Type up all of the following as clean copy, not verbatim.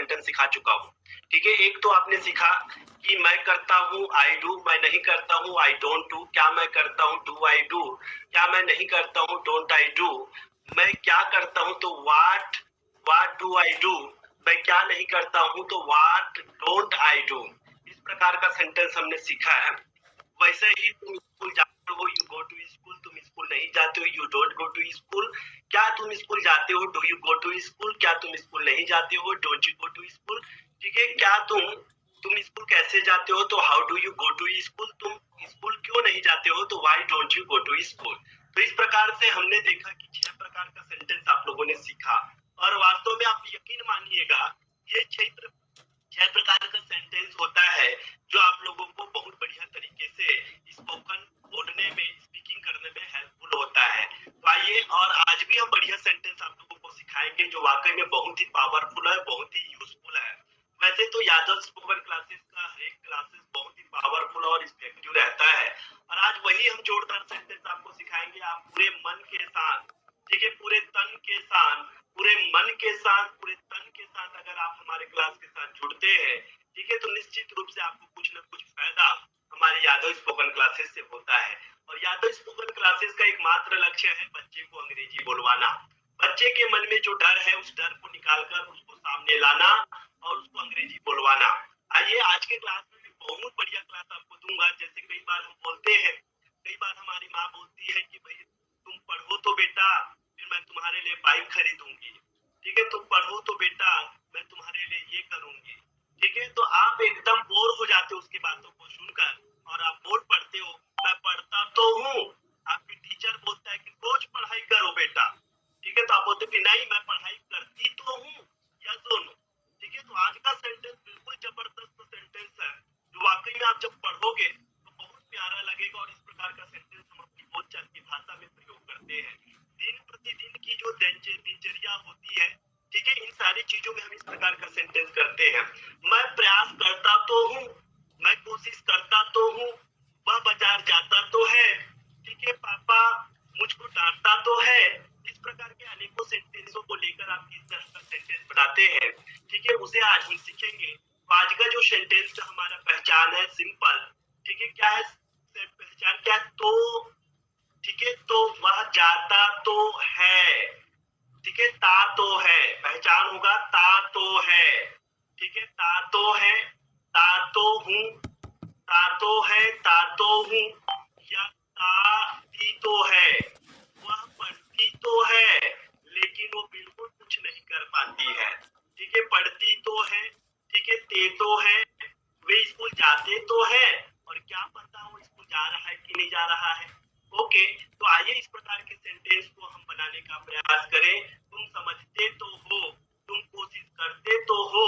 Sentence सिखा चुका हूँ। ठीक है, एक तो आपने सीखा कि मैं करता हूँ आई डू, मैं नहीं करता हूँ आई डोंट डू, क्या मैं करता हूँ डू आई डू, क्या मैं नहीं करता हूँ डोंट आई डू, मैं क्या करता हूँ तो what what do I do, मैं क्या नहीं करता हूँ तो व्हाट डोंट आई डू। इस प्रकार का सेंटेंस हमने सीखा है। वैसे ही तुम स्कूल जाते हो, यू गो टू स्कूल, तुम स्कूल नहीं जाते हो, you don't go to school, क्या तुम स्कूल जाते हो, do you go to school, क्या तुम स्कूल नहीं जाते हो, don't you go to school. ठीक है, क्या तुम स्कूल कैसे जाते हो तो how do you go to school, तुम स्कूल क्यों नहीं जाते हो तो why don't you go to school. तो इस प्रकार से हमने देखा कि 6 प्रकार का सेंटेंस आप लोगों ने सीखा, और वास्तव में आप यकीन मानिएगा ये 6 प्रकार का सेंटेंस होता है जो आप लोगों को बहुत बढ़िया तरीके से स्पोकन बोलने में, स्पीकिंग करने में हेल्पफुल होता है। तो आइए, और आज भी हम बढ़िया सेंटेंस आप लोगों को सिखाएंगे जो वाकई में बहुत ही पावरफुल है, बहुत ही यूजफुल है। वैसे तो यादव स्पोकन क्लासेस का हर एक क्लासेस बहुत ही पावरफुल और इफेक्टिव रहता है, और आज वही हम जोरदार सेंटेंस आपको सिखाएंगे। आप पूरे मन के साथ, ठीक है, पूरे तन के साथ, पूरे मन के साथ, पूरे तन के साथ अगर आप हमारे क्लास के साथ जुड़ते हैं, ठीक है, तो निश्चित रूप से आपको कुछ ना कुछ फायदा हमारे यादव स्पोकन क्लासेस से होता है। और यादव स्पोकन क्लासेस का एकमात्र लक्ष्य है बच्चे को अंग्रेजी बोलवाना। बच्चे के मन में जो डर है उस डर को निकालकर उसको सामने लाना और उसको अंग्रेजी बोलवाना। आइए, आज के क्लास में बहुत बढ़िया क्लास आपको दूंगा। जैसे कई बार हम बोलते हैं, कई बार हमारी माँ बोलती है कि भाई तुम पढ़ो तो बेटा, फिर मैं तुम्हारे लिए बाइक खरीदूंगी। ठीक है, तुम पढ़ो तो बेटा, मैं तुम्हारे लिए ये करूंगी। ठीक है, तो आप एकदम बोर हो जाते हो उसकी बातों को सुनकर, और आप बोल पढ़ते हो, मैं पढ़ता तो हूँ, आपकी टीचर बोलता है कि रोज पढ़ाई करो बेटा। ठीक है, तो आप बोलते कि नहीं मैं पढ़ाई करती तो हूँ, या दोनों। ठीक है, तो आज का सेंटेंस बिल्कुल जबरदस्त सेंटेंस है जो वाकई में आप जब पढ़ोगे तो बहुत प्यारा लगेगा, और इस प्रकार का सेंटेंस हम अपनी बोलचाल की भाषा में प्रयोग करते हैं। दिन प्रतिदिन की जो दिनचर्या होती है, ठीक है, इन सारी चीजों में हम इस प्रकार का सेंटेंस करते हैं। मैं प्रयास करता तो हूँ, मैं कोशिश करता तो हूँ, वह बाजार जाता तो है, ठीक है, पापा मुझको डांटता तो है। इस प्रकार के अनेकों सेंटेंसों को लेकर आप किस तरह का सेंटेंस बनाते हैं, ठीक है, उसे आज हम सीखेंगे। तो आज का जो सेंटेंस का हमारा पहचान है सिंपल, ठीक है, क्या है पहचान, क्या है तो, ठीक है, तो वह जाता तो है, ठीक है, ता तो है, पहचान होगा ता तो है, ठीक है, ता तो है, ता तो हूँ, ता तो है, ता तो हूँ, या ताती तो है, वह पढ़ती तो है लेकिन वो बिल्कुल कुछ नहीं कर पाती है। ठीक है, पढ़ती तो है, ठीक है, ते तो है, वे स्कूल जाते तो है, और क्या पता वो स्कूल जा रहा है कि नहीं जा रहा है। ओके, तो आइए इस प्रकार के सेंटेंस को हम बनाने का प्रयास करें। तुम समझते तो हो, तुम कोशिश करते तो हो,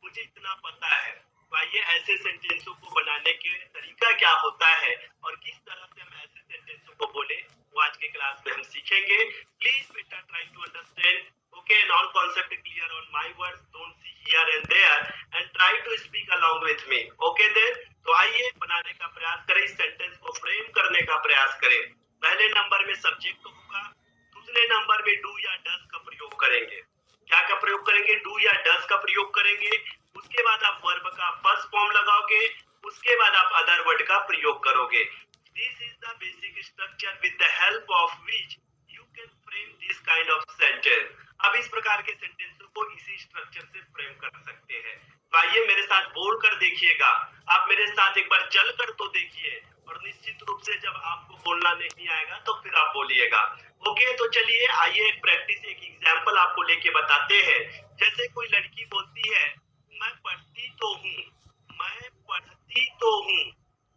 मुझे इतना पता है। तो आइए ऐसे सेंटेंसों को बनाने के तरीका क्या होता है और किस तरह से हम ऐसे सेंटेंसों को बोले, वो आज के क्लास में हम सीखेंगे। प्लीज बेटा try to understand, okay, and all concept clear on my words, don't see here and there and try to speak along with me, okay then। तो आइए बनाने का प्रयास करें, इस सेंटेंस को फ्रेम करने का प्रयास करें। पहले नंबर में सब्जेक्ट होगा, दूसरे नंबर में डू या डज का प्रयोग करेंगे। क्या का प्रयोग करेंगे, डू या डज का प्रयोग करेंगे। उसके बाद आप वर्ब का फर्स्ट फॉर्म लगाओगे, उसके बाद आप अदर वर्ड का प्रयोग करोगे। This is the basic structure with the help of which you can frame this kind of sentence. अब इस प्रकार के सेंटेंसों को इसी स्ट्रक्चर से फ्रेम कर सकते हैं। तो आइए मेरे साथ बोल कर देखिएगा, आप मेरे साथ एक बार चल कर तो देखिए, और निश्चित रूप से जब आपको बोलना नहीं आएगा तो फिर आप बोलिएगा। ओके, तो चलिए आइए एक प्रैक्टिस, एक एग्जांपल आपको लेके बताते हैं। जैसे कोई लड़की बोलती है, मैं पढ़ती तो हूँ, मैं पढ़ती तो हूँ,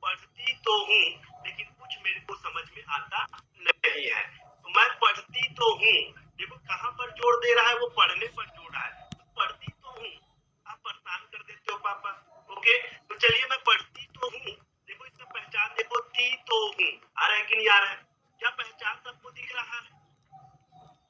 पढ़ती तो हूँ, लेकिन कुछ मेरे को समझ में आता नहीं है। तो मैं पढ़ती तो हूँ, देखो कहाँ पर जोड़ दे रहा है, वो पढ़ने पर जोड़ रहा है। पढ़ती तो हूँ, आप परेशान कर देते हो पापा। ओके, तो चलिए मैं पढ़ती तो हूँ, देखो इसका पहचान देखो, ती तो हूँ, आ रहा है कि नहीं आ रहा है, क्या पहचान सबको दिख रहा है।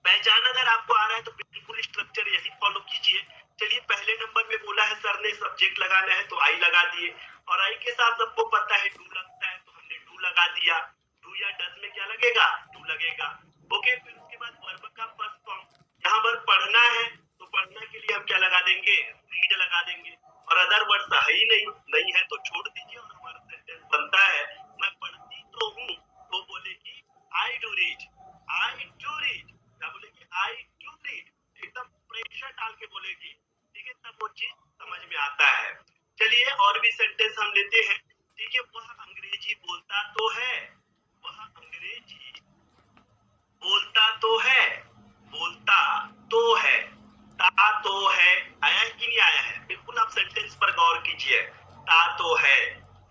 पहचान अगर आपको आ रहा है तो बिल्कुल स्ट्रक्चर यही फॉलो कीजिए। चलिए पहले नंबर में बोला है सर ने सब्जेक्ट लगाना है तो आई लगा दिए, और आई के साथ सबको पता है डू लगता है तो हमने डू लगा दिया। डू या डज में क्या लगेगा, डू लगेगा। ओके, फिर उसके बाद वर्ब का फर्स्ट फॉर्म, यहाँ पर पढ़ना है तो पढ़ना के लिए हम क्या लगा देंगे, रीड लगा देंगे और अदर वर्ड्स है ही नहीं है तो छोड़ दीजिए और हमारा सेंटेंस बनता है मैं पढ़ती तो हूँ, तो बोलेगी I do read, I do read, क्या बोलेगी आई डू रीड, एकदम प्रेशर डाल के बोलेगी, ठीक है, तब वो चीज समझ में आता है। चलिए और भी सेंटेंस हम लेते हैं, ठीक है। वह अंग्रेजी बोलता तो है, वह अंग्रेजी बोलता तो है, बोलता तो है, ता तो है, आया है कि नहीं आया है, बिल्कुल आप सेंटेंस पर गौर कीजिए, ता तो है,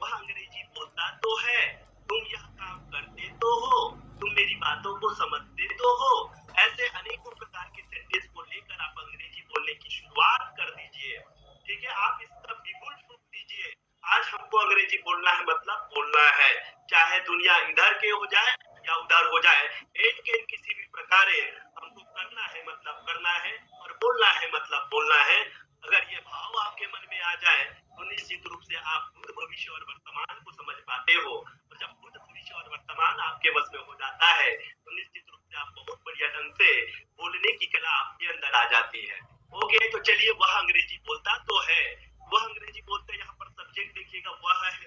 वह अंग्रेजी बोलता तो है, तुम यह काम करते तो हो, तुम मेरी बातों को समझते तो हो। ऐसे अनेकों प्रकार के सेंटेंस को लेकर आप अंग्रेजी बोलने की शुरुआत कर दीजिए, ठीक है। आप इसका बिल्कुल प्रूफ दीजिए, आज हमको अंग्रेजी बोलना है मतलब बोलना है, चाहे दुनिया इधर के हो जाए या उधर हो जाए, एक के किसी भी प्रकार हमको करना है मतलब करना है और बोलना है मतलब बोलना है। अगर ये भाव आपके मन में आ जाए तो निश्चित रूप से आप भूत भविष्य और वर्तमान को समझ पाते हो, और जब भूत भविष्य और वर्तमान आपके बस में हो जाता है तो निश्चित रूप से आप बहुत बढ़िया ढंग से बोलने की कला आपके अंदर आ जाती है। ओके, तो चलिए वह अंग्रेजी बोलता तो है, वह अंग्रेजी बोलते, यहाँ पर सब्जेक्ट देखिएगा वह है,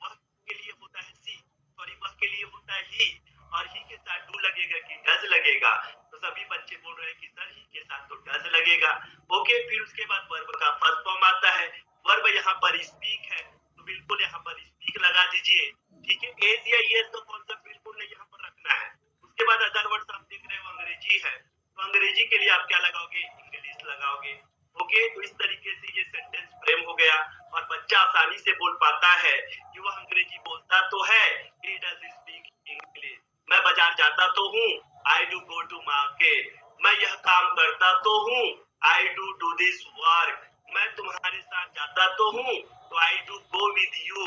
वह के लिए होता है सी, सॉरी वह के लिए होता है ही, और ही के साथ डू लगेगा कि डज लगेगा, तो सभी बच्चे बोल रहे हैं कि सर ही के साथ तो डज लगेगा। ओके, फिर उसके बाद वर्ब का फर्स्ट फॉर्म आता है, वर्ब यहाँ पर स्पीक है तो बिल्कुल यहाँ पर स्पीक लगा दीजिए, ठीक है। एस या यस का कॉन्सेप्ट बिल्कुल नहीं यहाँ पर रखना है। उसके बाद अदर वर्ड्स आप देख रहे हो अंग्रेजी है, तो अंग्रेजी के लिए आप क्या लगाओगे, इंग्लिश लगाओगे। ओके, तो इस तरीके से ये सेंटेंस फ्रेम हो गया और बच्चा आसानी से बोल पाता है कि वह अंग्रेजी बोलता तो है, he does speak English। मैं बाजार जाता तो हूँ, I do go to market। मैं यह काम करता तो हूँ, I do this work। मैं तुम्हारे साथ जाता तो हूँ, तो I do go with you।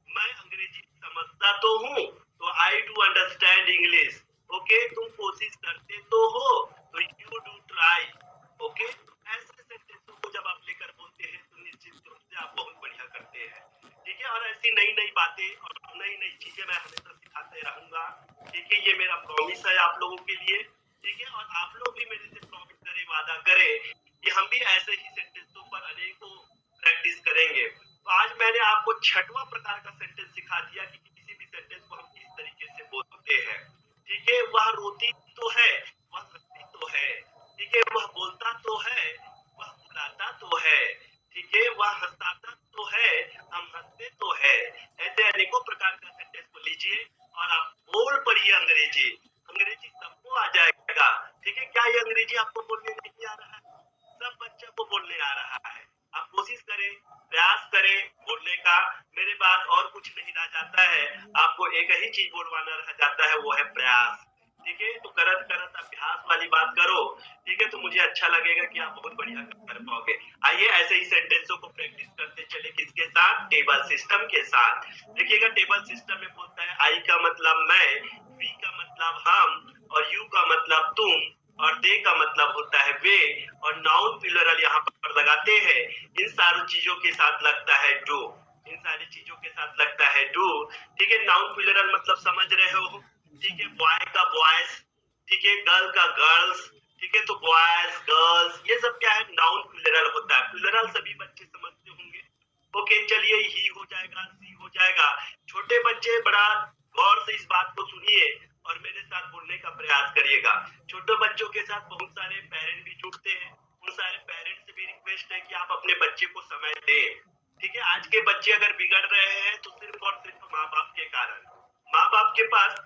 मैं अंग्रेजी समझता तो हूँ, तो I do understand English। Okay, तुम कोशिश करते तो हो, तो you do try। ओके, ऐसे सेंटेंसों को जब आप लेकर बोलते हैं तो निश्चित रूप से आप बहुत बढ़िया करते हैं, ठीक है। और ऐसी नई नई बातें और नई नई चीजें मैं हमेशा सिखाते रहूंगा, ठीक है। ये मेरा प्रॉमिस है आप लोगों के लिए, ठीक है। और आप लोग भी मेरे से प्रॉमिस करें, वादा करें कि हम भी ऐसे ही सेंटेंसों पर अनेकों प्रैक्टिस करेंगे। तो आज मैंने आपको छठवां प्रकार का सेंटेंस सिखा दिया कि किसी भी सेंटेंस को हम किस तरीके से बोलते हैं, ठीक है। वह रोती तो है, वह हंसती तो है, ठीक है। वह बोलता तो है, वह बुलाता तो है, ठीक है। वह हंसाता तो है, हम हंसते तो है। ऐसे अनेकों प्रकार का सेंटेंस को लीजिए और आप बोल पढ़िए अंग्रेजी, अंग्रेजी सबको आ जाएगा, ठीक है। क्या ये अंग्रेजी आपको बोलने नहीं आ रहा है? सब बच्चों को बोलने आ रहा है। आप कोशिश करें, प्रयास करें बोलने का, मेरे पास और कुछ नहीं रह जाता है, आपको एक ही चीज बोलवाना रह जाता है, वो है प्रयास, ठीक है। तो करत करत अभ्यास वाली बात करो, ठीक है, तो मुझे अच्छा लगेगा कि आप बहुत बढ़िया कर पाओगे। आइए ऐसे ही सेंटेंसों को प्रैक्टिस करते चले, किसके साथ, टेबल सिस्टम के साथ। देखिएगा टेबल सिस्टम में बोलता है आई का मतलब मैं, वी का मतलब हम, और यू का मतलब तुम, और दे का मतलब होता है वे, और नाउन प्लूरल यहाँ पर लगाते हैं। इन सारी चीजों के साथ लगता है डू, इन सारी चीजों के साथ लगता है डू, ठीक है। नाउन प्लूरल मतलब समझ रहे हो, ठीक है। बॉय का बॉयज, ठीक है। गर्ल का गर्ल्स, ठीक है। तो बॉयज गर्ल्स ये सब क्या है, नाउन प्लूरल होता है। प्लूरल सभी बच्चे समझते होंगे। ओके, चलिए ही हो जाएगा, सी हो जाएगा। छोटे बच्चे बड़ा गौर से इस बात को सुनिए और मेरे साथ बोलने का प्रयास करिएगा। छोटे बच्चों के साथ बहुत सारे पेरेंट भी जुड़ते हैं, उन सारे पेरेंट्स से भी रिक्वेस्ट है कि आप अपने बच्चे को समय दें, ठीक है। आज के बच्चे अगर बिगड़ रहे हैं तो सिर्फ और सिर्फ माँ बाप के कारण। माँ बाप के पास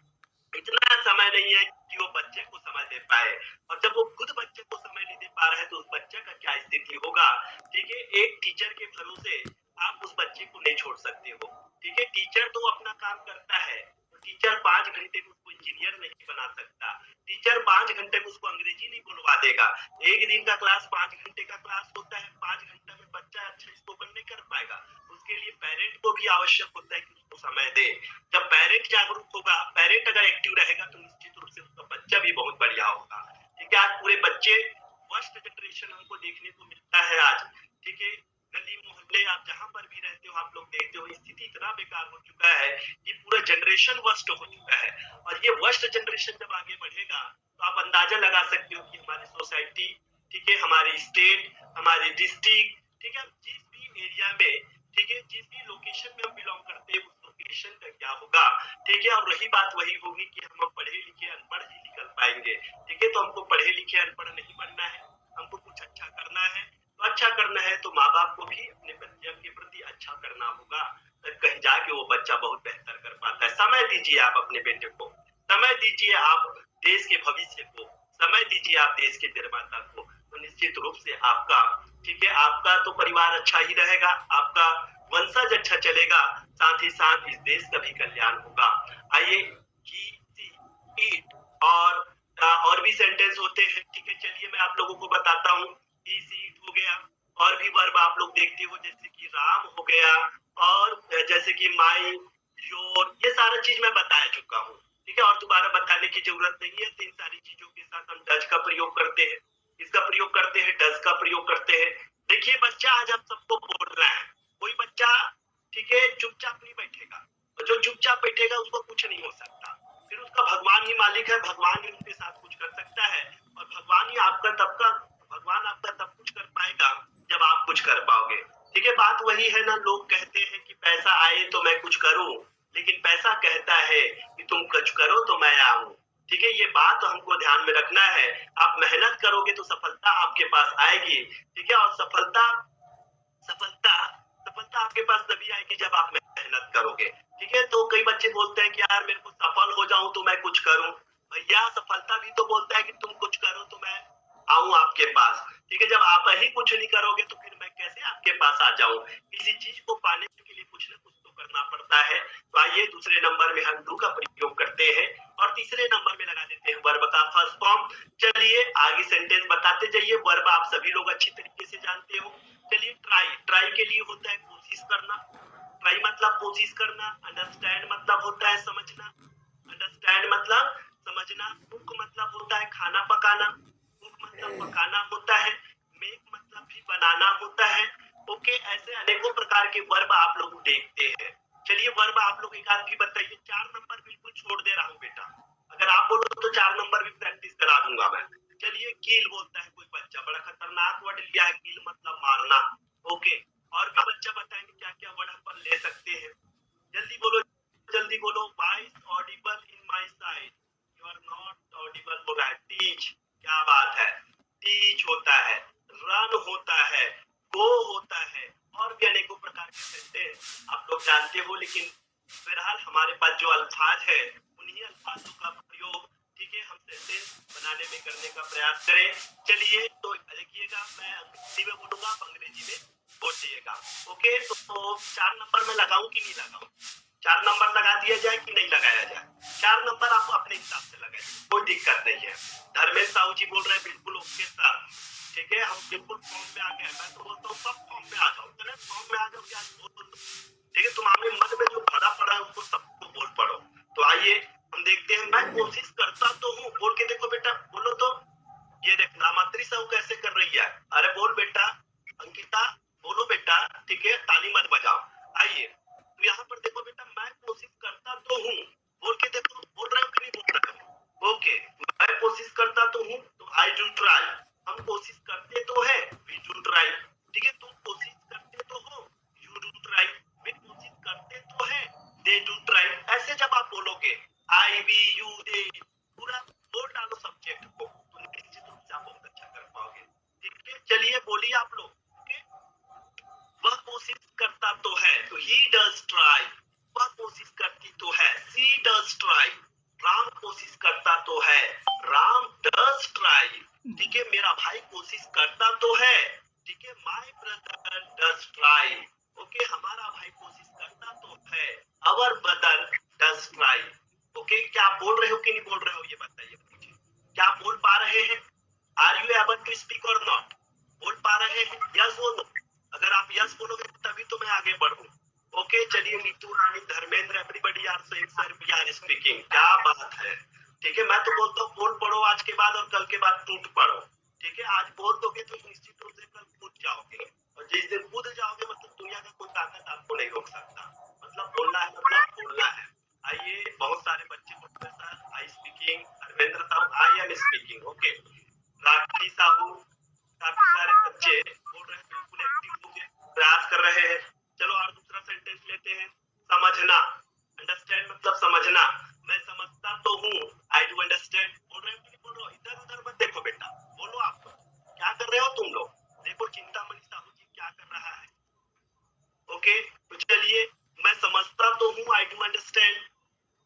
इतना समय नहीं है कि वो बच्चे को समय दे पाए, और जब वो खुद बच्चे को समय नहीं दे पा रहे हैं तो उस बच्चे का क्या स्थिति होगा, ठीक है। एक टीचर के भरोसे आप उस बच्चे को नहीं छोड़ सकते हो, ठीक है। टीचर तो अपना काम करता है, तो टीचर 5 घंटे में उसको इंजीनियर नहीं बना सकता, टीचर 5 घंटे में उसको अंग्रेजी नहीं बोलवा देगा। एक दिन का क्लास 5 घंटे का क्लास होता है, 5 घंटे में बच्चा अच्छा स्पोकन नहीं कर पाएगा। उसके लिए पेरेंट को भी आवश्यक होता है कि उसको समय दे। जब पेरेंट जागरूक होगा, पेरेंट अगर एक्टिव रहेगा तो निश्चित रूप से उसका बच्चा भी बहुत बढ़िया होगा, ठीक है। आज पूरे बच्चे फर्स्ट जनरेशन हमको देखने को मिलता है आज, ठीक है। गली मोहल्ले आप जहां पर भी रहते हो आप लोग देखते हो स्थिति इतना बेकार हो चुका है कि पूरा जनरेशन वर्स्ट हो चुका है, और ये वर्स्ट जनरेशन जब आगे बढ़ेगा तो आप अंदाजा लगा सकते हो कि हमारी सोसाइटी, ठीक है, हमारी स्टेट, हमारी डिस्ट्रिक्ट, ठीक है, जिस ठीक है। और रही बात वही होगी कि हम पढ़े लिखे अनपढ़ ही निकल पाएंगे, ठीक है। तो हमको पढ़े लिखे अनपढ़ नहीं बनना है, हमको कुछ अच्छा करना है। तो अच्छा करना है तो माँ बाप को भी अपने बच्चे के प्रति अच्छा करना होगा, तो कहीं जाके वो बच्चा बहुत बेहतर कर पाता है। समय दीजिए आप अपने बेटे को, समय दीजिए आप देश के भविष्य को, समय दीजिए आप देश के निर्माता को, तो निश्चित रूप से आपका, ठीक है, आपका तो परिवार अच्छा ही रहेगा, आपका वंशज अच्छा चलेगा, साथ ही साथ इस देश का भी कल्याण होगा। आइए ईट और भी सेंटेंस होते हैं, ठीक है। चलिए मैं आप लोगों को बताता हूँ। ईट हो गया, और भी वर्ब आप लोग देखते हो जैसे कि राम हो गया, और जैसे कि माई, योर, ये सारा चीज मैं बता चुका हूँ, ठीक है। और दोबारा बताने की जरूरत नहीं है। तो इन सारी चीजों के साथ हम डज का प्रयोग करते हैं, इसका प्रयोग करते हैं, डज का प्रयोग करते हैं। देखिए बच्चा आज हम सबको बोल रहा है, कोई बच्चा, ठीक है, चुपचाप नहीं बैठेगा, और जो चुपचाप बैठेगा उसको कुछ नहीं हो सकता। फिर उसका भगवान ही मालिक है, भगवान ही उनके साथ कुछ कर सकता है, और भगवान आपका तब कुछ कर पाएगा जब आप कुछ कर पाओगे, ठीक है। बात वही है ना, लोग कहते हैं कि पैसा आए तो मैं कुछ करूं, लेकिन पैसा कहता है कि तुम कुछ करो तो मैं आऊं, ठीक है। ये बात हमको ध्यान में रखना है। आप मेहनत करोगे तो सफलता आपके पास आएगी, ठीक है। और सफलता सफलता सफलता आपके पास तभी आएगी जब आप मेहनत करोगे, ठीक है। तो कई बच्चे बोलते हैं कि यार मेरे को सफल हो जाऊं तो मैं कुछ करूं। भैया सफलता भी तो बोलता है कि तुम कुछ करो तो मैं आऊं आपके पास, ठीक है। जब आप ही कुछ नहीं करोगे तो फिर मैं कैसे आपके पास आ जाऊं। किसी चीज को पाने के लिए कुछ ना कुछ तो करना पड़ता है। तो आइए दूसरे नंबर में हम डू का प्रयोग करते हैं, और तीसरे नंबर में लगा देते हैं वर्ब का फर्स्ट फॉर्म। चलिए आगे सेंटेंस बताते जाइए। वर्ब आप सभी लोग अच्छी तरीके से जानते हो। चलिए ट्राई के लिए होता है कोशिश करना, ट्राई मतलब कोशिश करना। अंडरस्टैंड मतलब होता है समझना, अंडरस्टैंड मतलब समझना। कुक मतलब होता है खाना पकाना, कुक मतलब पकाना होता है। मेक मतलब भी बनाना होता है। ओके, ऐसे अनेकों प्रकार के वर्ब आप लोग देखते हैं। चलिए वर्ब आप लोग एक आध भी बताइए। 4 नंबर बिल्कुल छोड़ दे रहा हूँ बेटा, अगर आप बोलो तो 4 नंबर भी प्रैक्टिस करा दूंगा मैं। चलिए कील बोलता है कोई बच्चा, बड़ा खतरनाक वर्ड लिया है, कील मतलब मारना। ओके, और भी बच्चा बताएंगे क्या क्या वर्ड हम पर ले सकते हैं। जल्दी बोलो, जल्दी बोलो। Voice audible in my side, you are not audible बोला है। टीच, क्या बात है, टीच होता है, रन होता है, गो होता है, और भी अनेकों प्रकार के सेंटेंस आप लोग जानते हो। लेकिन फिलहाल हमारे पास जो अल्फाज है उन्हीं अल्फाजों का प्रयोग, ठीक है, हम सेंटेंस बनाने में करने का प्रयास करें। चलिए तो देखिएगा, मैं अंग्रेजी में बोलूंगा, आप अंग्रेजी में बोलिएगा। ओके, तो 4 नंबर में लगाऊं कि नहीं लगाऊं? 4 नंबर लगा दिया जाए कि नहीं लगाया जाए? 4 नंबर आप अपने हिसाब से लगाइए, कोई दिक्कत नहीं है। धर्मेंद्र साहू जी बोल रहे हैं बिल्कुल ओके सर, ठीक है, हम बिल्कुल फॉर्म में आ गए। मैं तो बोलता हूँ सब फॉर्म में आ जाओ, चले फॉर्म में आ जाओ, क्या बोल, ठीक है। तुम्हारे मन में जो भरा पड़ा है उसको सबको बोल पड़ो। तो आइए हम देखते हैं। मैं कोशिश करता तो हूँ, बोल के देखो बेटा, बोलो तो। ये देख नामात्री साहू कैसे कर रही है, अरे बोल बेटा। अंकिता बोलो बेटा, ठीक है, ताली मत बजाओ। आइए तो यहाँ पर देखो बेटा, मैं कोशिश करता तो हूँ, बोल के देखो, बोल रहे हो कि नहीं बोल रहे हो? ओके, मैं कोशिश करता तो हूँ, तो आई डू ट्राई। हम कोशिश करते तो है, वी डू ट्राई, ठीक है। तुम कोशिश करते तो हो, यू डू ट्राई। वे कोशिश करते तो है, दे डू ट्राई। ऐसे जब आप बोलोगे आई वी यू दे, पूरा बोल डालो सब्जेक्ट को, तो निश्चित रूप से आप बहुत अच्छा कर पाओगे, ठीक है। चलिए बोलिए आप लोग, ठीक है। वह कोशिश करता तो है, तो ही डज ट्राई। वह कोशिश करती तो है, शी डज ट्राई। राम कोशिश करता तो है, राम डज ट्राई, ठीक है। मेरा भाई कोशिश करता तो है, ठीक है। My brother does try. Okay, हमारा भाई कोशिश करता तो है, अवर ब्रदर डज ट्राई। ओके, क्या आप बोल रहे हो कि नहीं बोल रहे हो, ये बताइए मुझे। क्या आप बोल पा रहे हैं? Are you able to speak or not? बोल पा रहे हैं? यस बोलो। अगर आप यस बोलोगे तभी तो मैं आगे बढ़ूं। ओके, चलिए Neetu Rani, Dharmendra, everybody are saying sir we are speaking, क्या बात है, ठीक है। मैं तो बोलता हूँ बोल पढ़ो आज के बाद, और कल के बाद टूट पड़ो, ठीक है। आज बोल दोगे तो निश्चित रूप से कल कूद जाओगे, और जिस दिन कूद जाओगे मतलब दुनिया का कोई ताकत आपको नहीं रोक सकता। मतलब बोलना है, मतलब बोलना है। आइए, बहुत सारे बच्चे बोल रहे सर आई स्पीकिंग, धर्मेंद्र साहब आई एम स्पीकिंग। ओके, राखी साहू, काफी सारे बच्चे बोल रहे हैं बिल्कुल एक्टिव होंगे, प्रयास कर रहे हैं। चलो और दूसरा सेंटेंस लेते हैं, समझना। अंडरस्टैंड मतलब समझना, ओके, तो चलिए, मैं समझता तो हूँ, आई डू अंडरस्टैंड।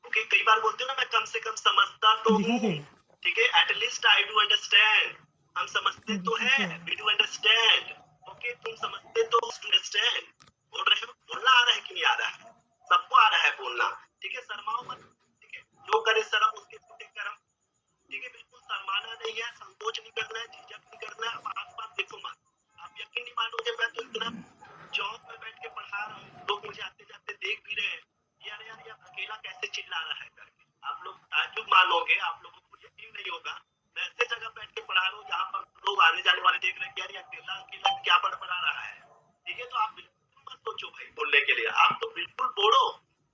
ओके, कई बार बोलते हो ना, मैं कम से कम समझता तो हूँ, ठीक है, एटलीस्ट आई डू अंडरस्टैंड। हम समझते तो हैं, वी डू अंडरस्टैंड। ओके, तुम समझते तो अंडरस्टैंड। बोल रहे हो, बोलना आ रहा है कि नहीं आ रहा है? सबको आ रहा है बोलना, ठीक है, शर्माओ मत, ठीक है, जो करे शर्म उसके पीछे कर्म, ठीक है, बिल्कुल शर्माना नहीं है, संकोच नहीं करना है, झिझक नहीं करना है, आस-पास देखो मत। आप यकीन नहीं मानोगे, मैं तो इतना चौक में बैठ के पढ़ा रहा हूँ, लोग मुझे आते-जाते देख भी रहे हैं, यार यार ये अकेला कैसे चिल्ला रहा है करके। आप लोग ताज्जुब मानोगे, आप लोगों को यकीन नहीं होगा, मैं ऐसे जगह बैठ के पढ़ा रहा हूँ जहाँ पर लोग आने जाने वाले देख रहे हैं कि यार ये अकेला अकेला क्या पढ़ा रहा है, ठीक है, तो आप बिल्कुल मत सोचो भाई बोलने के लिए, आप तो बिल्कुल बोलो,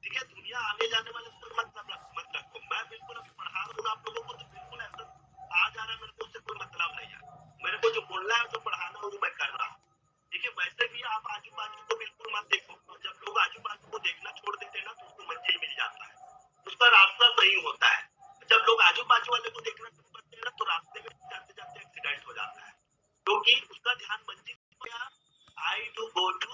ठीक है, दुनिया आने जाने वाले से कोई मत रखो। मैं बिल्कुल अभी पढ़ा रहा हूँ आप लोगों को, तो बिल्कुल ऐसा आ जा रहा है मेरे को, उससे कोई मतलब नहीं है। मेरे को जो बोलना है, जो पढ़ाना है, वो मैं कर रहा हूँ, ठीक है। वैसे भी आप आजू बाजू को बिल्कुल मत देखो, तो जब लोग आजू बाजू को देखना छोड़ देते हैं ना, तो उसको मंजिल मिल जाता है, उसका रास्ता सही होता है। जब लोग आजू बाजू वाले को देखना शुरू करते हैं ना, तो रास्ते में जाते जाते एक्सीडेंट हो जाता है, क्योंकि उसका ध्यान मंजिल हो गया। आई टू गो टू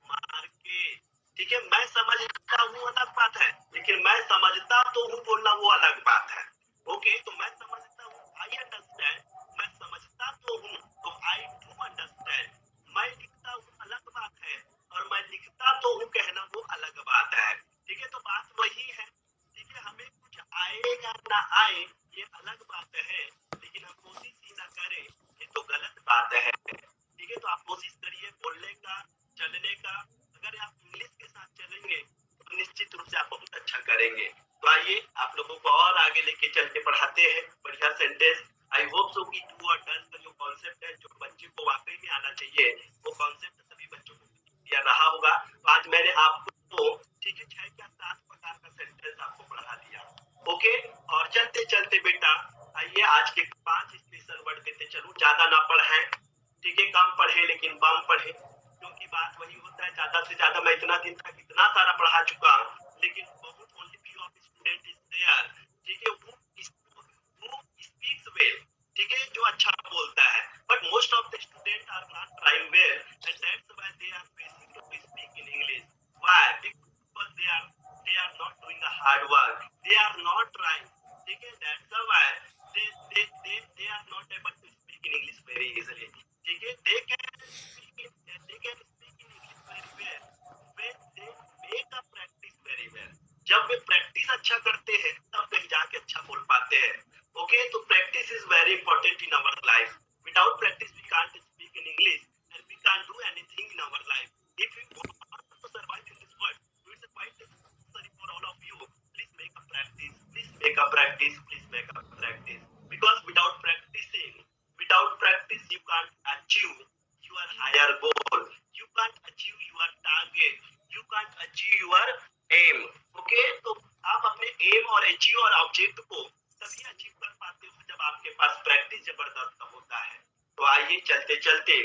मार्केट, ठीक है, मैं समझता हूँ अलग बात है, लेकिन मैं समझता तो हूँ बोलना वो अलग बात है। ओके, तो मैं समझता हूँ, आई अंडरस्टैंड, मैं समझता तो हूँ, तो आई डू अंडरस्टैंड। मैं लिखता हूँ अलग बात है, और मैं लिखता तो हूँ कहना वो अलग बात है, ठीक है, तो बात वही है, ठीक है, हमें कुछ आए या ना आए ये अलग बात है, लेकिन हम कोशिश ही ना करें ये तो गलत बात है, ठीक है, तो आप कोशिश करिए बोलने का, चलने का। अगर आप इंग्लिश के साथ चलेंगे तो निश्चित रूप से आप बहुत अच्छा करेंगे। तो आइए आप लोगों को और आगे लेके चल के पढ़ाते हैं बढ़िया सेंटेंस। आई होप सो कि डू और डज का जो कॉन्सेप्ट है, जो बच्चे को वाकई में आना चाहिए, वो कॉन्सेप्ट सभी बच्चों को दिया रहा होगा। तो आज मैंने आपको, ठीक है, 6 या 7 प्रकार का सेंटेंस आपको पढ़ा दिया। ओके, और चलते चलते बेटा आइए आज के 5 स्पेशल वर्ड देते चलो, ज्यादा ना पढ़ें, ठीक है, कम पढ़े लेकिन बम पढ़े, क्योंकि बात वही होता है, ज्यादा से ज्यादा मैं इतना दिन तक इतना सारा पढ़ा चुका हूँ, लेकिन बहुत only few of student is there, ठीक है, वो स्पीक्स वेल, ठीक है, जो अच्छा बोलता है, but most of the student are not trying well, and that's why they are facing to speak in English. Why? Because they are not doing the hard work, they are not trying, ठीक है, that's why they are not able to speak in English very easily, ठीक है, they can speak in English very well when they make a practice very well। जब वे practice अच्छा करते हैं तब कहीं जाके अच्छा बोल पाते हैं। ओके, तो practice is very important in our life. Without practice we can't speak in English and we can't do anything in our life. If you want to survive in this world, it's quite necessary for all of you, please make a practice, please make a practice, please make a practice, because without practice you can't achieve your higher goal, you can't achieve your target, you can't achieve your aim। Okay, तो आप अपने M और achieve और object को तभी achieve कर पाते हो जब आपके पास प्रैक्टिस जबरदस्त होता है। तो आइए चलते चलते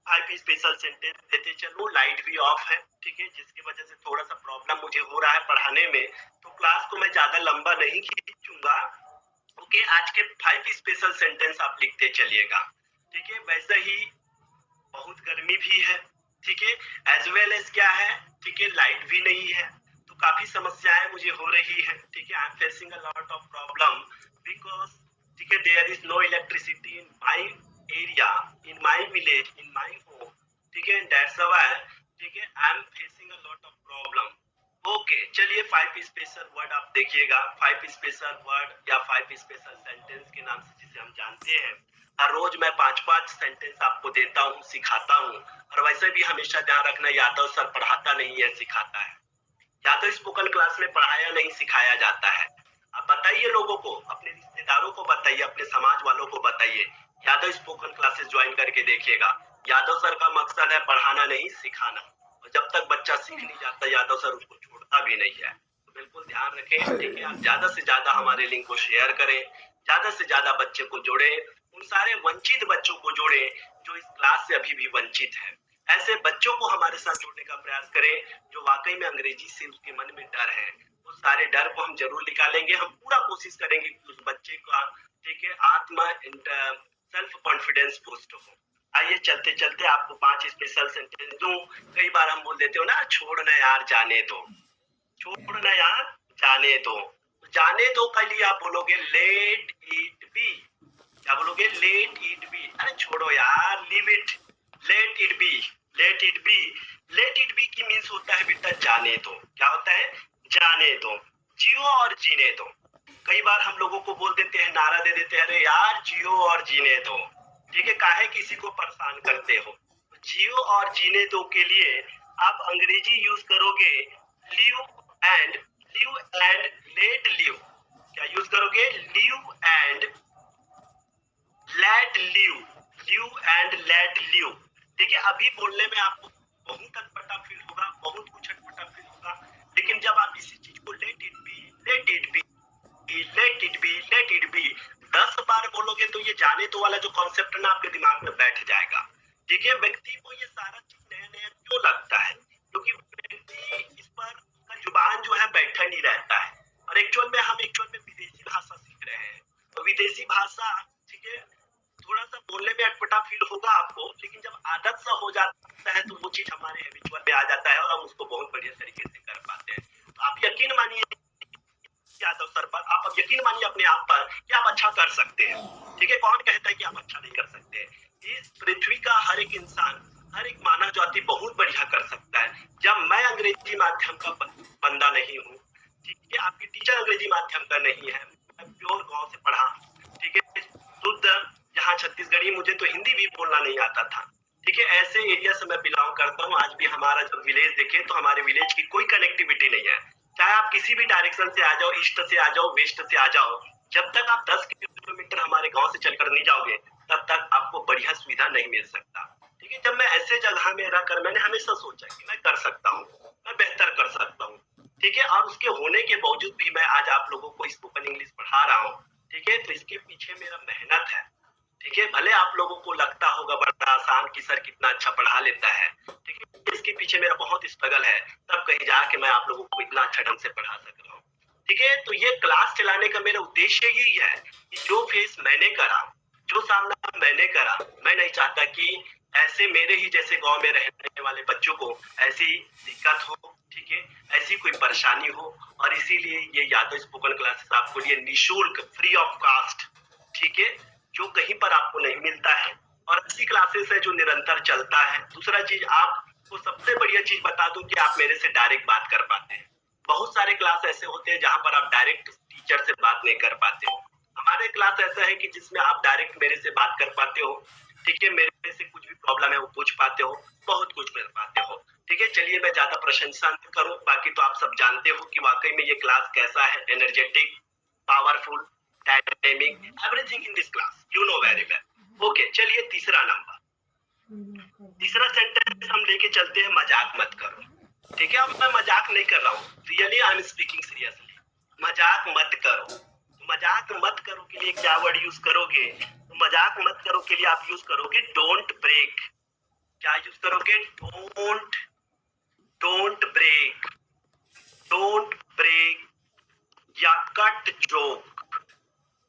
5 स्पेशल सेंटेंस देते चलो। लाइट भी ऑफ है, ठीक है, जिसकी वजह से थोड़ा सा प्रॉब्लम मुझे हो रहा है पढ़ाने में, तो क्लास को मैं ज्यादा लंबा नहीं खींचूंगा। ओके, आज के 5 स्पेशल सेंटेंस आप लिखते चलिएगा, ठीक है। वैसे ही बहुत गर्मी भी है, ठीक है, एज वेल एज क्या है, ठीक है, लाइट भी नहीं है, तो काफी समस्याएं मुझे हो रही है, ठीक है। I am facing a lot of problem because, ठीक है, there is no electricity in my area, in my village, in my home, ठीक है, दैट्स व्हाई, ठीक है, I am facing a lot of problem. Okay, चलिए 5 special word आप देखिएगा। 5 special word या 5 स्पेशल सेंटेंस के नाम से जिसे हम जानते हैं। हर रोज मैं 5-5 सेंटेंस आपको देता हूँ, सिखाता हूँ। और वैसे भी हमेशा ध्यान रखना, यादव सर पढ़ाता नहीं है, सिखाता है। यादव स्पोकन क्लास में पढ़ाया नहीं, सिखाया जाता है। आप बताइए लोगों को, अपने रिश्तेदारों को बताइए, अपने समाज वालों को बताइए, यादव स्पोकन क्लासेस ज्वाइन करके देखिएगा। यादव सर का मकसद है पढ़ाना नहीं, सिखाना, और जब तक बच्चा सीख नहीं जाता यादव सर उसको छोड़ता भी नहीं है। तो बिल्कुल ध्यान रखें, ठीक है। आप ज्यादा से ज्यादा हमारे लिंक को शेयर करें, ज्यादा से ज्यादा बच्चे को जोड़े, उन सारे वंचित बच्चों को जोड़े जो इस क्लास से अभी भी वंचित है। ऐसे बच्चों को हमारे साथ जोड़ने का प्रयास करें जो वाकई में अंग्रेजी से उसके मन में डर है। उस सारे डर को हम जरूर निकालेंगे। हम पूरा कोशिश करेंगे कि उस बच्चे का, ठीक है, आत्मा सेल्फ कॉन्फिडेंस बूस्ट हो। आइए चलते चलते आपको 5 स्पेशल सेंटेंस दूं। कई बार हम बोल देते हो ना, छोड़ ना यार जाने दो, छोड़ ना यार जाने दो। जाने दो के लिए आप बोलोगे लेट इट बी। क्या बोलोगे? Let it be. अरे छोड़ो यार, leave it, let it be, let it be. Let it be की मीन्स होता है बेटा जाने दो। क्या होता है? जाने दो। जियो और जीने दो। कई बार हम लोगों को बोल देते हैं, नारा दे देते हैं, अरे यार जियो और जीने दो। ठीक है, काहे किसी को परेशान करते हो? जियो और जीने दो के लिए आप अंग्रेजी यूज करोगे live and, live and let live. क्या यूज करोगे? Live and let live, live and let live. ठीक है, अभी बोलने में आपको बहुत अटपटा फील होगा, बहुत कुछ अटपटा फील होगा, लेकिन जब आप इसी चीज को let it be, let it be, let it be, let it be 10 बार बोलोगे तो ये जाने तो वाला जो कॉन्सेप्ट है ना आपके दिमाग में बैठ जाएगा। ठीक है, व्यक्ति को ये सारा चीज नया नया क्यों लगता है? क्योंकि व्यक्ति इस पर का जुबान जो है बैठा नहीं रहता है, और एक्चुअल में विदेशी भाषा सीख रहे हैं। और विदेशी भाषा, ठीक है, थोड़ा सा बोलने में अटपटा फील होगा आपको, लेकिन जब आदत सा हो जाता है तो वो चीज हमारे हैबिचुअल में आ जाता है और हम उसको बहुत बढ़िया तरीके से कर पाते हैं। तो आप यकीन मानिए यादव सर पर, आप अब यकीन मानिए अपने आप पर कि आप अच्छा कर सकते हैं। ठीक है, कौन कहता है कि आप अच्छा नहीं कर सकते? इस पृथ्वी का हर एक इंसान, हर एक मानव जाति बहुत बढ़िया कर सकता है। जब मैं अंग्रेजी माध्यम का बंदा नहीं हूँ, ठीक है, आपकी टीचर अंग्रेजी माध्यम का नहीं है, मैं प्योर गांव से पढ़ा, ठीक है, शुद्ध यहाँ छत्तीसगढ़ी, मुझे तो हिंदी भी बोलना नहीं आता था। ठीक है, ऐसे एरिया से मैं बिलोंग करता हूँ। आज भी हमारा जब विलेज देखे तो हमारे विलेज की कोई कनेक्टिविटी नहीं है। चाहे आप किसी भी डायरेक्शन से आ जाओ, ईस्ट से आ जाओ, वेस्ट से आ जाओ, जब तक आप 10 किलोमीटर हमारे गांव से चलकर नहीं जाओगे तब तक आपको बढ़िया सुविधा नहीं मिल सकता। ठीक है, जब मैं ऐसे जगह में रहकर मैंने हमेशा सोचा कि मैं कर सकता हूँ, मैं बेहतर कर सकता हूँ। ठीक है, और उसके होने के बावजूद भी मैं आज आप लोगों को स्पोकन इंग्लिश पढ़ा रहा हूँ। ठीक है, तो इसके पीछे मेरा मेहनत है। ठीक है, भले आप लोगों को लगता होगा बड़ा आसान कि सर कितना अच्छा पढ़ा लेता है, ठीक है, इसके पीछे मेरा बहुत स्ट्रगल है, तब कहीं जाके मैं आप लोगों को इतना अच्छा ढंग से पढ़ा सक रहा हूँ। ठीक है, तो ये क्लास चलाने का मेरा उद्देश्य यही है कि जो फेस मैंने करा, जो सामना मैंने करा, मैं नहीं चाहता कि ऐसे मेरे ही जैसे गांव में रहने वाले बच्चों को ऐसी दिक्कत हो, ठीक है, ऐसी कोई परेशानी हो। और इसीलिए ये यादव स्पोकन क्लासेस आपको लिए निःशुल्क, फ्री ऑफ कास्ट, ठीक है, जो कहीं पर आपको नहीं मिलता है, और ऐसी क्लासेस है जो निरंतर चलता है। दूसरा चीज आपको सबसे बढ़िया चीज बता दूं कि आप मेरे से डायरेक्ट बात कर पाते हैं। बहुत सारे क्लास ऐसे होते हैं जहां पर आप डायरेक्ट टीचर से बात नहीं कर पाते हो। हमारे क्लास ऐसा है कि जिसमें आप डायरेक्ट मेरे से बात कर पाते हो। ठीक है, मेरे से कुछ भी प्रॉब्लम है वो पूछ पाते हो, बहुत कुछ कर पाते हो। ठीक है, चलिए मैं ज्यादा प्रशंसा नहीं करूं, बाकी तो आप सब जानते हो कि वाकई में ये क्लास कैसा है, energetic, powerful, dynamic, everything in this class you know very well. Okay, चलिए तीसरा नंबर, तीसरा सेंटेंस हम लेके चलते हैं, मजाक मत करो। ठीक है, अब मैं मजाक नहीं कर रहा हूँ, really I am speaking seriously. मजाक मत करो। मजाक मत करो के लिए क्या वर्ड यूज करोगे? मजाक मत करो के लिए आप यूज करोगे डोंट ब्रेक। क्या यूज करोगे? Don't, don't break, don't break या कट जोक।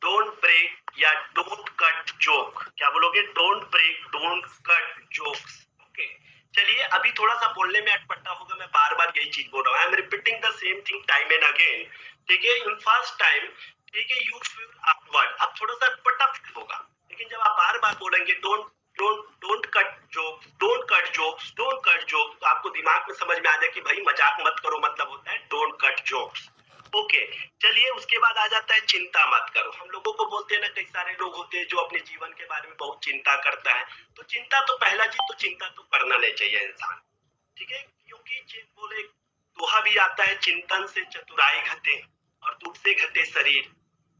डोंट ब्रेक या डोंट कट जोक। क्या बोलोगे? Don't break, don't cut jokes. Okay, चलिए अभी थोड़ा सा बोलने में अटपटा होगा, मैं बार बार यही चीज बोल रहा हूँ, I am repeating the same thing time and again. ठीक है, इन फर्स्ट टाइम, ठीक है, यू फील awkward, अब थोड़ा सा अटपटा फील होगा, लेकिन जब आप बार बार बोलेंगे don't, don't, don't cut jokes, don't cut jokes, don't cut jokes, तो आपको दिमाग में समझ में आ जाए कि भाई मजाक मत करो मतलब होता है डोंट कट जोक्स। ओके, चलिए उसके बाद आ जाता है चिंता मत करो। हम लोगों को बोलते हैं ना, कई सारे लोग होते हैं जो अपने जीवन के बारे में बहुत चिंता करता है, तो चिंता तो पहला चीज तो चिंता तो करना नहीं चाहिए इंसान। ठीक है, क्योंकि बोले दोहा भी आता है, चिंतन से चतुराई घटे और तुझसे घटे शरीर।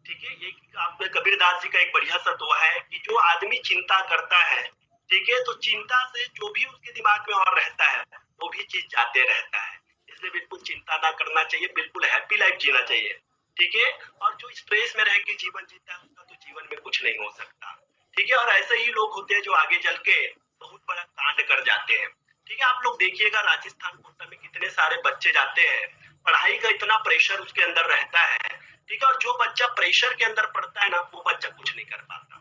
ठीक है, ये आपने कबीरदास जी का एक बढ़िया सा दोहा है कि जो आदमी चिंता करता है, ठीक है, तो चिंता से जो भी उसके दिमाग में और रहता है वो भी चीज जाते रहता है। इसलिए बिल्कुल चिंता ना करना चाहिए, बिल्कुल हैप्पी लाइफ जीना चाहिए। ठीक है, और जो स्ट्रेस में रह के जीवन जीता है उसका तो जीवन में कुछ नहीं हो सकता। ठीक है, और ऐसे ही लोग होते हैं जो आगे चल के बहुत बड़ा कांड कर जाते हैं। ठीक है, आप लोग देखिएगा राजस्थान कोटा में कितने सारे बच्चे जाते हैं, पढ़ाई का इतना प्रेशर उसके अंदर रहता है। ठीक है, और जो बच्चा प्रेशर के अंदर पढ़ता है ना वो बच्चा कुछ नहीं कर पाता।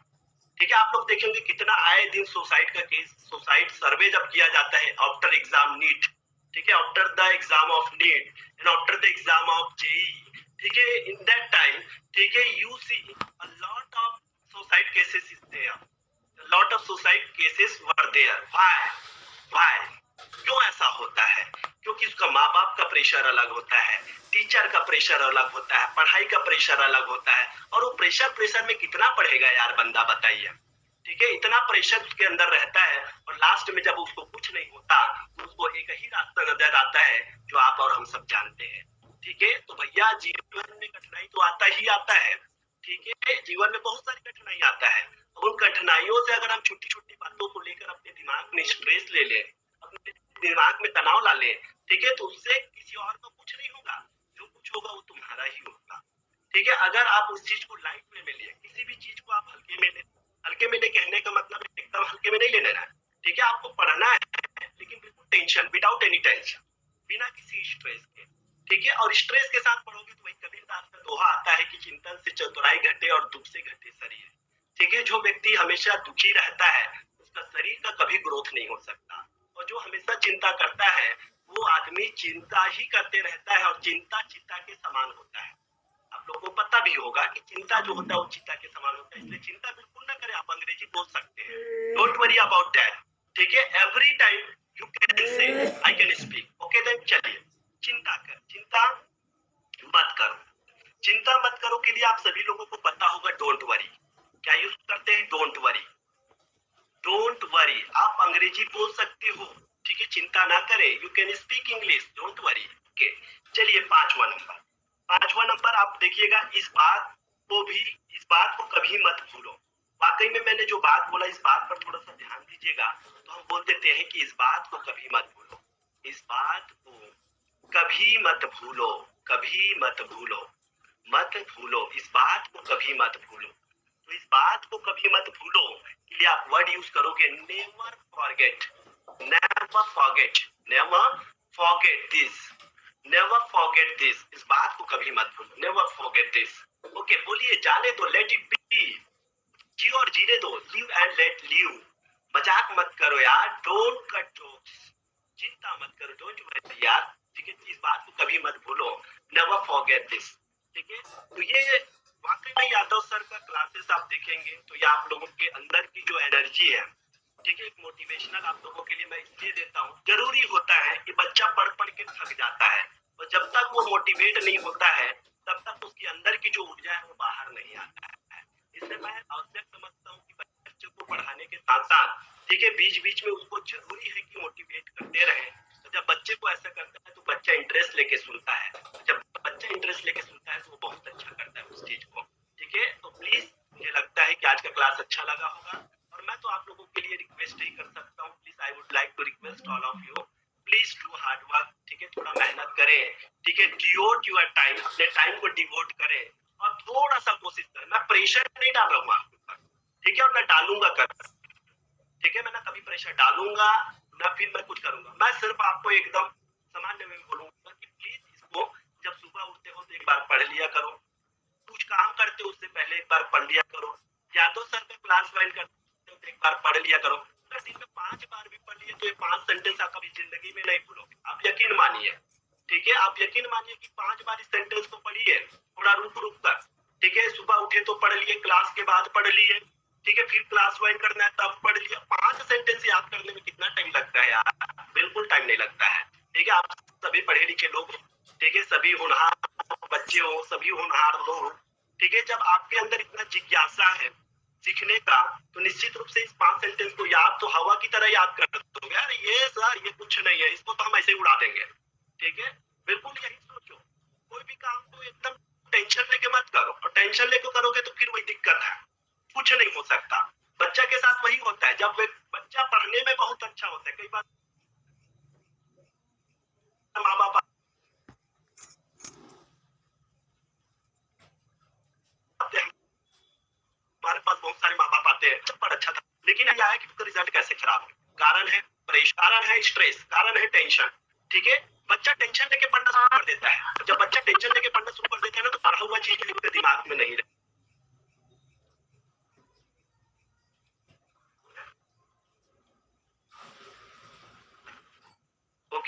ठीक है, आप लोग देखेंगे कितना आए दिन सुसाइड का केस, सुसाइड सर्वे जब किया जाता है आफ्टर एग्जाम नीट, ठीक है, after the exam of NEET and after the exam of JEE, ठीक है, इन दैट टाइम, ठीक है, you see a lot of suicide cases is there, lot of suicide cases were there. Why? Why? क्यों ऐसा होता है? क्योंकि उसका माँ बाप का प्रेशर अलग होता है, टीचर का प्रेशर अलग होता है, पढ़ाई का प्रेशर अलग होता है, और वो प्रेशर में कितना पढ़ेगा यार बंदा, बताइए। ठीक है, इतना प्रेशर उसके अंदर रहता है, और लास्ट में जब उसको कुछ नहीं होता, उसको एक ही रास्ता नजर आता है जो आप और हम सब जानते हैं। ठीक है, तो भैया जीवन में कठिनाई तो आता ही आता है। ठीक है, जीवन में बहुत सारी कठिनाई आता है, उन कठिनाइयों से अगर हम छोटी छोटी बातों को लेकर अपने दिमाग में स्ट्रेस ले लें, अपने दिमाग में तनाव ला लें, ठीक है, तो उससे किसी और को कुछ नहीं होगा, जो कुछ होगा वो तुम्हारा ही होगा। ठीक है, अगर आप उस चीज को लाइट में ले, किसी भी चीज को आप हल्के में ले, हल्के में ले कहने का मतलब एकदम हल्के में नहीं ले लेना है। ठीक है, आपको पढ़ना है लेकिन बिल्कुल टेंशन, विदाउट एनी टेंशन, बिना किसी स्ट्रेस के। ठीक है, और स्ट्रेस के साथ पढ़ोगे तो वही कबीरदास का दोहा आता है कि चिंतन से चतुराई घटे और दुख से घटे शरीर। ठीक है, जो व्यक्ति हमेशा दुखी रहता है उसका शरीर का कभी ग्रोथ नहीं हो सकता, और जो हमेशा चिंता करता है वो आदमी चिंता ही करते रहता है, और चिंता चिंता के समान होता है। आप लोगों को पता भी होगा कि चिंता जो होता है वो चिंता के समान होता है, इसलिए चिंता बिल्कुल ना करें। आप अंग्रेजी बोल सकते हैं, डोंट वरी अबाउट दैट। ठीक है, every time you can say I can speak, okay then चलिए। चिंता मत करो, चिंता मत करो के लिए आप सभी लोगों को पता होगा डोंट वरी, क्या यूज करते हैं? Don't worry, don't worry. आप अंग्रेजी बोल सकते हो, ठीक है, चिंता ना करें, you can speak English, don't worry. Okay, चलिए पांचवा नंबर, पांचवा नंबर आप देखिएगा, इस बात को कभी मत भूलो। वाकई में मैंने जो बात बोला इस बात पर थोड़ा सा ध्यान दीजिएगा, तो हम बोल देते हैं कि इस बात को कभी मत भूलो, इस बात को कभी मत भूलो, कभी मत भूलो, मत भूलो, इस बात को कभी मत भूलो। तो इस बात को कभी मत भूलो के लिए आप वर्ड यूज करोगे never forget, never forget, never forget this, never forget this, इस बात को कभी मत भूलो, नेवर फॉरगेट दिस। ओके, बोलिए जाने दो, लेट इट बी, जियो और जीने दो, लिव एंड लेट लिव। मजाक मत करो यार, डोंट कट जोक्स, चिंता मत करो, डोंट वरी यार। ठीक है, इस बात को कभी मत भूलो, नेवर फॉरगेट दिस। ठीक है, तो ये वाकई में यादव सर का क्लासेस आप देखेंगे तो ये आप लोगों के अंदर की जो एनर्जी है, ठीक है, एक मोटिवेशनल आप लोगों के लिए मैं इसलिए देता हूँ। जरूरी होता है कि बच्चा पढ़ पढ़ के थक जाता है, और जब तक वो मोटिवेट नहीं होता है तब तक उसके अंदर की जो ऊर्जा है वो बाहर नहीं आता है। इसलिए मैं आवश्यक समझता हूँ कि बच्चे को पढ़ाने के साथ साथ, ठीक है, बीच बीच में उसको जरूरी है कि मोटिवेट करते रहे। तो जब बच्चे को ऐसा करता है तो बच्चा इंटरेस्ट लेके सुनता है, जब बच्चा इंटरेस्ट लेके सुनता है तो वो बहुत अच्छा करता है उस चीज को। ठीक है, तो प्लीज मुझे लगता है कि आज का क्लास अच्छा लगा होगा, और मैं तो आप लोगों के लिए रिक्वेस्ट ही कर सकता हूँ, please I would like to request all of you, please do hard work. ठीक है, थोड़ा मेहनत करें, ठीक है, डिवोट योर टाइम, अपने टाइम को डिवोट करें, और थोड़ा सा कोशिश करें। मैं प्रेशर नहीं डाल रहा हूँ आपके ऊपर, ठीक है, और मैं डालूंगा कर, ठीक है, मैं ना कभी प्रेशर डालूंगा ना फिर मैं कुछ करूंगा। मैं सिर्फ आपको एकदम सामान्य में बोलूंगा कि प्लीज इसको जब सुबह उठते हो तो एक बार पढ़ लिया करो, कुछ काम करते हो उससे पहले एक बार पढ़ लिया करो, यादव सर का क्लास ज्वाइन करते हो तो एक बार पढ़ लिया करो। अगर दिन में 5 बार भी पढ़ लिए तो ये 5 सेंटेंस आप कभी जिंदगी में नहीं भूलोगे, आप यकीन मानिए। ठीक है, आप यकीन मानिए कि 5 बार इस सेंटेंस को पढ़िए, थोड़ा रुक रुक कर। ठीक है, सुबह उठे तो पढ़ लिए, क्लास के बाद पढ़ लिए, ठीक है, फिर क्लास ज्वाइन करना है तब पढ़ लिया। 5 सेंटेंस याद करने में कितना टाइम लगता है यार, बिल्कुल टाइम नहीं लगता है। ठीक है, आप सभी पढ़े लिखे लोग, ठीक है, सभी होनहार बच्चे हो, सभी होनहार लोग, ठीक है, जब आपके अंदर इतना जिज्ञासा है सीखने का तो निश्चित रूप से इस 5 सेंटेंस को याद तो हवा की तरह याद कर दोगे यार, ये सर ये कुछ नहीं है, इसको तो हम ऐसे ही उड़ा देंगे। ठीक है, बिल्कुल यही सोचो, कोई भी काम को एकदम टेंशन लेके मत करो, और टेंशन लेके करोगे तो फिर वही दिक्कत है, कुछ नहीं हो सकता। बच्चा के साथ वही होता है, जब बच्चा पढ़ने में बहुत अच्छा होता है, कई बार माँ बाप आते हैं, हमारे पास बहुत सारे माँ बाप आते हैं, सब पढ़ अच्छा था लेकिन यह है कि उसका रिजल्ट कैसे खराब है, कारण है प्रेशर, कारण है स्ट्रेस, कारण है टेंशन। ठीक है, बच्चा टेंशन लेके पढ़ना शुरू कर देता है, जब बच्चा टेंशन लेके पढ़ना शुरू कर देता है ना तो पढ़ा हुआ चीज उसके दिमाग में नहीं रहता।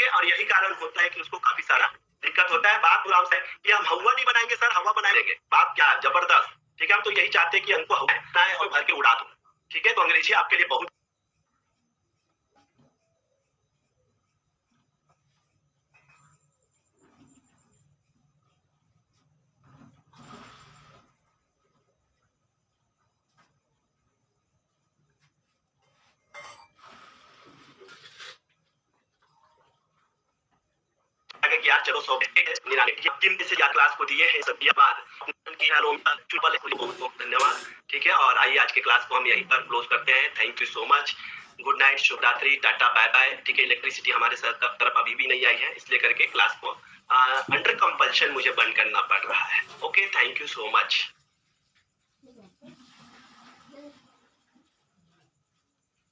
है, और यही कारण होता है कि उसको काफी सारा दिक्कत होता है। बात पूरा से कि हम हवा नहीं बनाएंगे सर, हवा बनाएंगे, बात क्या है, जबरदस्त। ठीक है, हम तो यही चाहते हैं कि हमको हवा बनाए और भर के उड़ा दो। ठीक है, तो अंग्रेजी आपके लिए बहुत आगे कि यार चलो 100 किन से या क्लास को दिए हैं सब दिया बाद बहुत बहुत धन्यवाद। ठीक है, और आइए आज के क्लास को हम यहीं पर क्लोज करते हैं। Thank you so much, good night, शुभ रात्रि, टाटा, बाय बाय। ठीक है, इलेक्ट्रिसिटी हमारे तरफ अभी भी नहीं आई है, इसलिए करके क्लास को अंडर कंपल्शन मुझे बंद करना पड़ रहा है। Okay, thank you so much.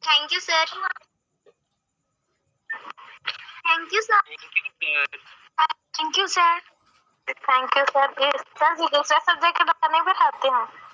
Thank you sir. Thank you sir. Thank you sir. Thank you sir. Sir ji दूसरा सब्जेक्ट बताने पर आते हैं।